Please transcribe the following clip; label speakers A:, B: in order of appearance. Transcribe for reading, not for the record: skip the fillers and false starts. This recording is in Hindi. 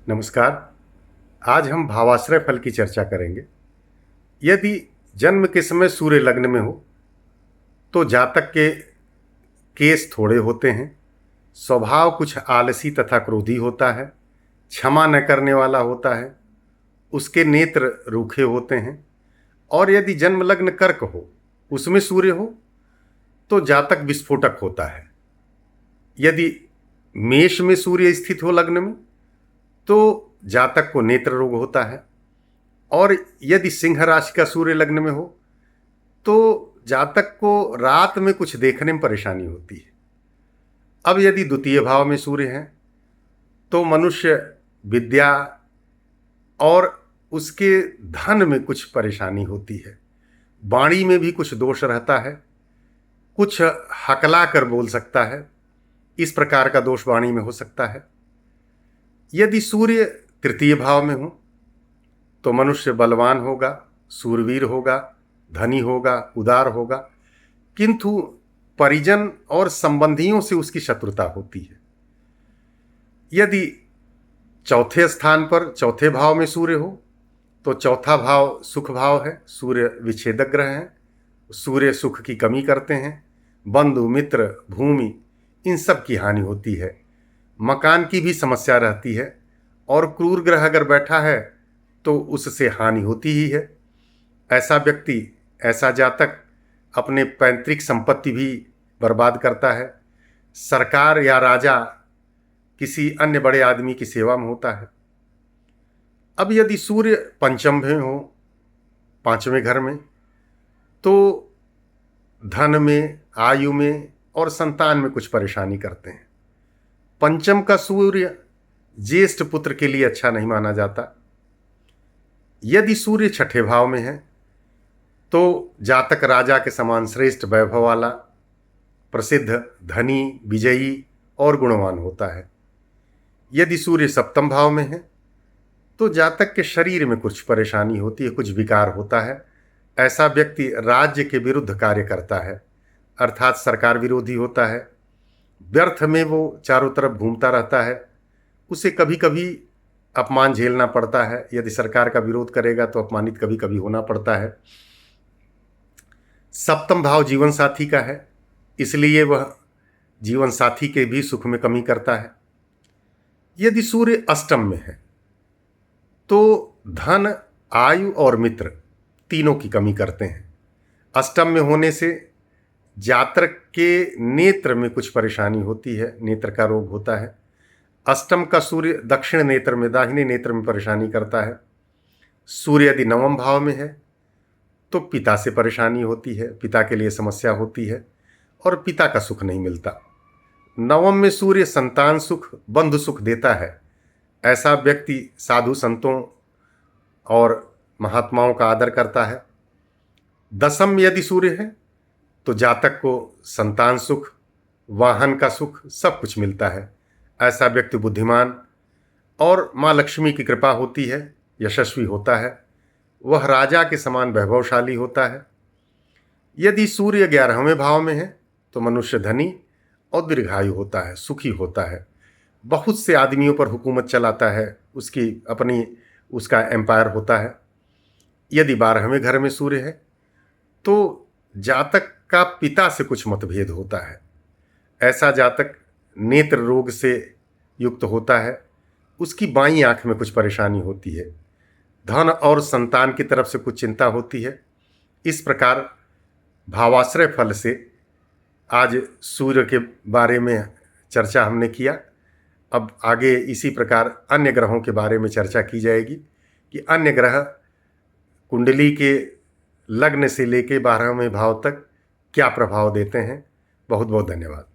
A: नमस्कार। आज हम भावाश्रय फल की चर्चा करेंगे। यदि जन्म के समय सूर्य लग्न में हो तो जातक के केस थोड़े होते हैं, स्वभाव कुछ आलसी तथा क्रोधी होता है, क्षमा न करने वाला होता है, उसके नेत्र रूखे होते हैं। और यदि जन्म लग्न कर्क हो, उसमें सूर्य हो तो जातक विस्फोटक होता है। यदि मेष में सूर्य स्थित हो लग्न में तो जातक को नेत्र रोग होता है। और यदि सिंह राशि का सूर्य लग्न में हो तो जातक को रात में कुछ देखने में परेशानी होती है। अब यदि द्वितीय भाव में सूर्य है तो मनुष्य विद्या और उसके धन में कुछ परेशानी होती है, वाणी में भी कुछ दोष रहता है, कुछ हकला कर बोल सकता है, इस प्रकार का दोष वाणी में हो सकता है। यदि सूर्य तृतीय भाव में हो तो मनुष्य बलवान होगा, सूरवीर होगा, धनी होगा, उदार होगा, किंतु परिजन और संबंधियों से उसकी शत्रुता होती है। यदि चौथे स्थान पर चौथे भाव में सूर्य हो तो चौथा भाव सुख भाव है, सूर्य विच्छेदक ग्रह है, सूर्य सुख की कमी करते हैं, बंधु मित्र भूमि इन सब की हानि होती है, मकान की भी समस्या रहती है। और क्रूर ग्रह अगर बैठा है तो उससे हानि होती ही है। ऐसा व्यक्ति, ऐसा जातक अपने पैतृक संपत्ति भी बर्बाद करता है, सरकार या राजा किसी अन्य बड़े आदमी की सेवा में होता है। अब यदि सूर्य पंचम में हो, पांचवें घर में, तो धन में, आयु में और संतान में कुछ परेशानी करते हैं। पंचम का सूर्य ज्येष्ठ पुत्र के लिए अच्छा नहीं माना जाता। यदि सूर्य छठे भाव में है तो जातक राजा के समान श्रेष्ठ वैभव वाला, प्रसिद्ध, धनी, विजयी और गुणवान होता है। यदि सूर्य सप्तम भाव में है तो जातक के शरीर में कुछ परेशानी होती है, कुछ विकार होता है। ऐसा व्यक्ति राज्य के विरुद्ध कार्य करता है, अर्थात सरकार विरोधी होता है। व्यर्थ में वो चारों तरफ घूमता रहता है, उसे कभी कभी अपमान झेलना पड़ता है। यदि सरकार का विरोध करेगा तो अपमानित कभी कभी होना पड़ता है। सप्तम भाव जीवन साथी का है, इसलिए वह जीवन साथी के भी सुख में कमी करता है। यदि सूर्य अष्टम में है तो धन, आयु और मित्र तीनों की कमी करते हैं। अष्टम में होने से जातक के नेत्र में कुछ परेशानी होती है, नेत्र का रोग होता है। अष्टम का सूर्य दक्षिण नेत्र में, दाहिने नेत्र में परेशानी करता है। सूर्य यदि नवम भाव में है तो पिता से परेशानी होती है, पिता के लिए समस्या होती है और पिता का सुख नहीं मिलता। नवम में सूर्य संतान सुख, बंधु सुख देता है। ऐसा व्यक्ति साधु संतों और महात्माओं का आदर करता है। दसम में यदि सूर्य है तो जातक को संतान सुख, वाहन का सुख, सब कुछ मिलता है। ऐसा व्यक्ति बुद्धिमान और माँ लक्ष्मी की कृपा होती है, यशस्वी होता है, वह राजा के समान वैभवशाली होता है। यदि सूर्य 11वें भाव में है तो मनुष्य धनी और दीर्घायु होता है, सुखी होता है, बहुत से आदमियों पर हुकूमत चलाता है, उसका एम्पायर होता है। यदि 12वें घर में सूर्य है तो जातक का पिता से कुछ मतभेद होता है। ऐसा जातक नेत्र रोग से युक्त होता है, उसकी बाईं आंख में कुछ परेशानी होती है, धन और संतान की तरफ से कुछ चिंता होती है। इस प्रकार भावाश्रय फल से आज सूर्य के बारे में चर्चा हमने किया। अब आगे इसी प्रकार अन्य ग्रहों के बारे में चर्चा की जाएगी कि अन्य ग्रह कुंडली के लग्न से लेके 12वें भाव तक क्या प्रभाव देते हैं। बहुत बहुत धन्यवाद।